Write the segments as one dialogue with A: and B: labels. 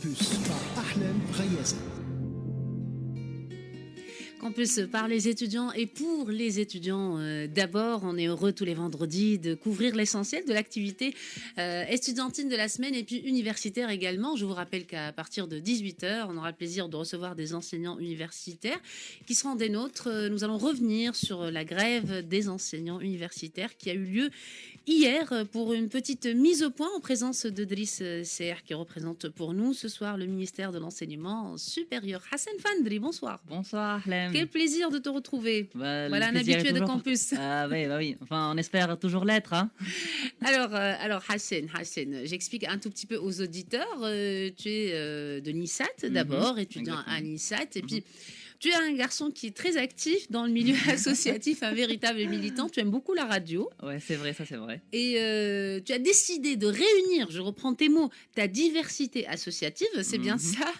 A: Campus par Ahlam Ghayasa.
B: Campus par les étudiants et pour les étudiants. D'abord, on est heureux tous les vendredis de couvrir l'essentiel de l'activité estudiantine de la semaine et puis universitaire également. Je vous rappelle qu'à partir de 18h, on aura le plaisir de recevoir des enseignants universitaires qui seront des nôtres. Nous allons revenir sur la grève des enseignants universitaires qui a eu lieu hier pour une petite mise au point en présence de Driss Seher qui représente pour nous ce soir le ministère de l'Enseignement supérieur. Hassan Fandri, bonsoir.
C: Bonsoir, Ahlem.
B: Quel plaisir de te retrouver. Voilà un habitué de campus.
C: Ah oui, bah oui. Enfin, on espère toujours l'être. Hein.
B: Alors Hassan, j'explique un tout petit peu aux auditeurs. Tu es de Nissat d'abord, étudiant à Nissat, et puis tu es un garçon qui est très actif dans le milieu associatif, un véritable militant. Tu aimes beaucoup la radio.
C: Ouais, c'est vrai, ça c'est vrai.
B: Et tu as décidé de réunir, je reprends tes mots, ta diversité associative, c'est bien ça,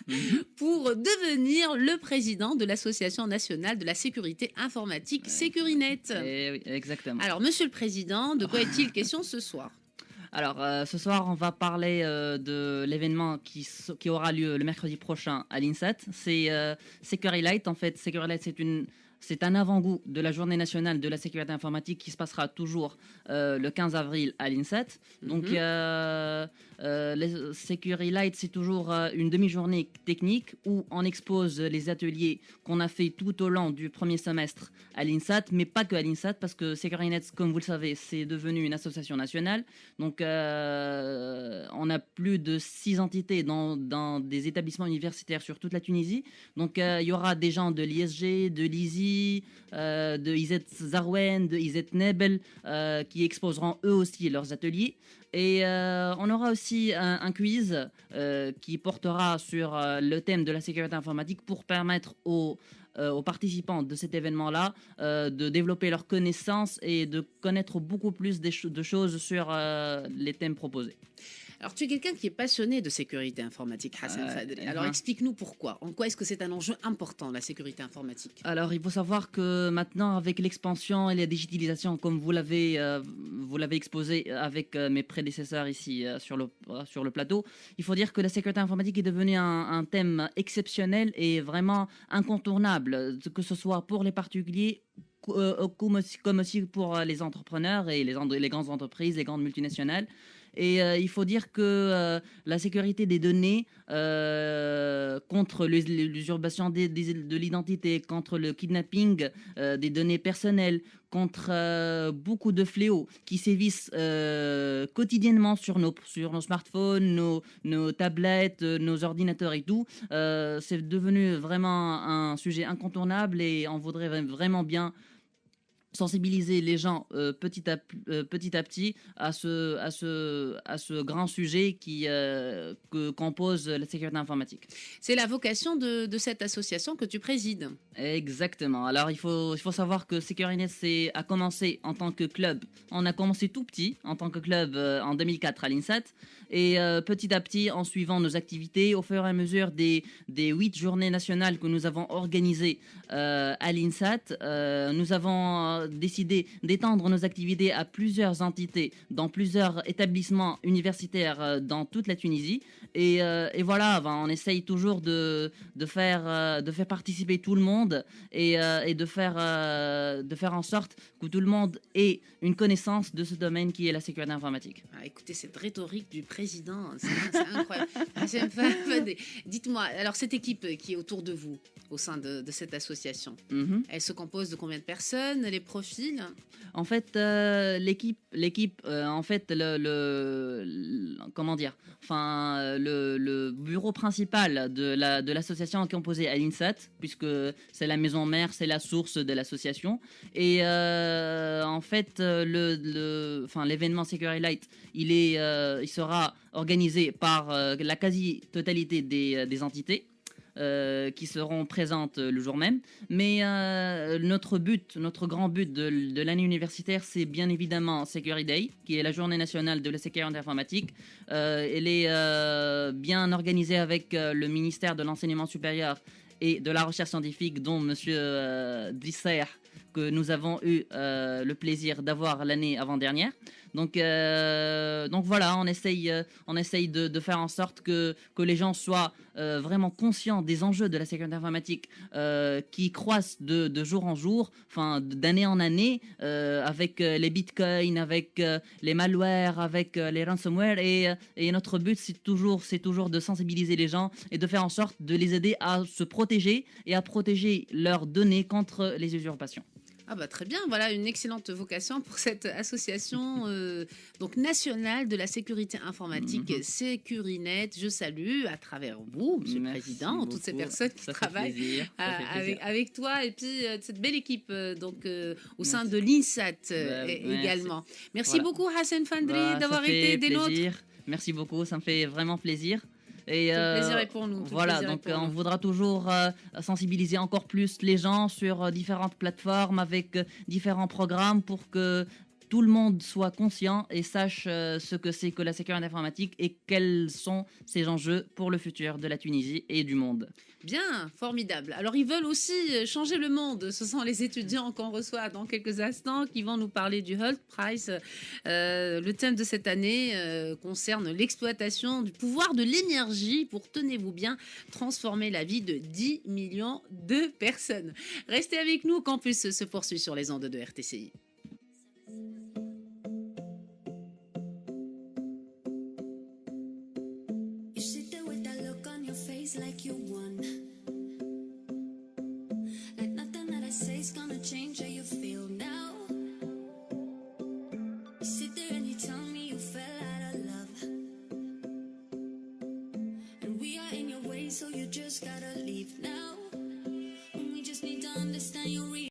B: pour devenir le président de l'Association nationale de la sécurité informatique Sécurinet.
C: Oui, exactement.
B: Alors, monsieur le président, de quoi est-il question ce soir ?
C: Alors, ce soir, on va parler de l'événement qui aura lieu le mercredi prochain à l'INSAT. C'est SecuriLight. En fait, SecuriLight, c'est un avant-goût de la journée nationale de la sécurité informatique qui se passera toujours le 15 avril à l'INSAT. Donc, SecuriLight, c'est toujours une demi-journée technique où on expose les ateliers qu'on a fait tout au long du premier semestre à l'INSAT, mais pas que à l'INSAT, parce que SecuriNet, comme vous le savez, c'est devenu une association nationale. Donc, on a plus de 6 entités dans des établissements universitaires sur toute la Tunisie. Donc, il y aura des gens de l'ISG, de l'ISI, de IZ Zarwen, de IZ Nebel, qui exposeront eux aussi leurs ateliers. Et on aura aussi un quiz qui portera sur le thème de la sécurité informatique pour permettre aux participants de cet événement-là de développer leurs connaissances et de connaître beaucoup plus de choses sur les thèmes proposés.
B: Alors, tu es quelqu'un qui est passionné de sécurité informatique, Hassan Fadri. Alors, explique-nous pourquoi. En quoi est-ce que c'est un enjeu important, la sécurité informatique ?
C: Alors, il faut savoir que maintenant, avec l'expansion et la digitalisation, comme vous l'avez exposé avec mes prédécesseurs ici sur le plateau, il faut dire que la sécurité informatique est devenue un thème exceptionnel et vraiment incontournable, que ce soit pour les particuliers comme aussi pour les entrepreneurs et les grandes entreprises, les grandes multinationales. Et il faut dire que la sécurité des données contre l'usurpation de l'identité, contre le kidnapping des données personnelles, contre beaucoup de fléaux qui sévissent quotidiennement sur nos smartphones, nos tablettes, nos ordinateurs et tout, c'est devenu vraiment un sujet incontournable et on voudrait vraiment bien sensibiliser les gens petit à petit à ce grand sujet que compose la sécurité informatique.
B: C'est la vocation de cette association que tu présides.
C: Exactement. Alors il faut savoir que SecuriNet a commencé en tant que club. On a commencé tout petit en tant que club en 2004 à l'INSAT et petit à petit en suivant nos activités au fur et à mesure des 8 journées nationales que nous avons organisées à l'INSAT, nous avons décidé d'étendre nos activités à plusieurs entités dans plusieurs établissements universitaires dans toute la Tunisie et voilà, on essaye toujours de faire participer tout le monde et de faire en sorte que tout le monde ait une connaissance de ce domaine qui est la sécurité informatique.
B: Ah, écoutez, cette rhétorique du président, c'est incroyable. Dites-moi, alors cette équipe qui est autour de vous, au sein de cette association, elle se compose de combien de personnes, les profils ?
C: En fait, l'équipe, en fait, comment dire, enfin, le bureau principal de l'association est composé à l'INSAT, puisque c'est la maison mère, c'est la source de l'association. Et en fait, l'événement SecuriLight, il sera organisé par la quasi-totalité des entités. Qui seront présentes le jour même. Mais notre grand but de l'année universitaire, c'est bien évidemment SecuriDay, qui est la journée nationale de la sécurité informatique. Elle est bien organisée avec le ministère de l'Enseignement supérieur et de la Recherche scientifique, dont M. Driss Seher que nous avons eu le plaisir d'avoir l'année avant-dernière. Donc voilà, on essaye de faire en sorte que les gens soient vraiment conscients des enjeux de la sécurité informatique qui croissent de jour en jour, enfin d'année en année, avec les bitcoins, avec les malwares, avec les ransomware. Et notre but, c'est toujours de sensibiliser les gens et de faire en sorte de les aider à se protéger et à protéger leurs données contre les usurpations.
B: Ah bah très bien, voilà une excellente vocation pour cette association donc nationale de la sécurité informatique Sécurinet. Je salue à travers vous, Monsieur le Président,
C: beaucoup.
B: toutes ces personnes qui travaillent avec toi et puis cette belle équipe au sein de l'INSAT également. Merci beaucoup Hassan Fandri d'avoir été des nôtres.
C: Merci beaucoup, ça me fait vraiment plaisir. Et
B: le plaisir est pour nous.
C: Voilà, donc on voudra toujours sensibiliser encore plus les gens sur différentes plateformes avec différents programmes pour que tout le monde soit conscient et sache ce que c'est que la sécurité informatique et quels sont ses enjeux pour le futur de la Tunisie et du monde.
B: Bien, formidable. Alors ils veulent aussi changer le monde. Ce sont les étudiants qu'on reçoit dans quelques instants qui vont nous parler du Hult Prize. Le thème de cette année concerne l'exploitation du pouvoir de l'énergie pour, tenez-vous bien, transformer la vie de 10 millions de personnes. Restez avec nous, Campus se poursuit sur les ondes de RTCI.
D: Like you won, like nothing that I say is gonna change how you feel now. You sit there and you tell me you fell out of love, and we are in your way, so you just gotta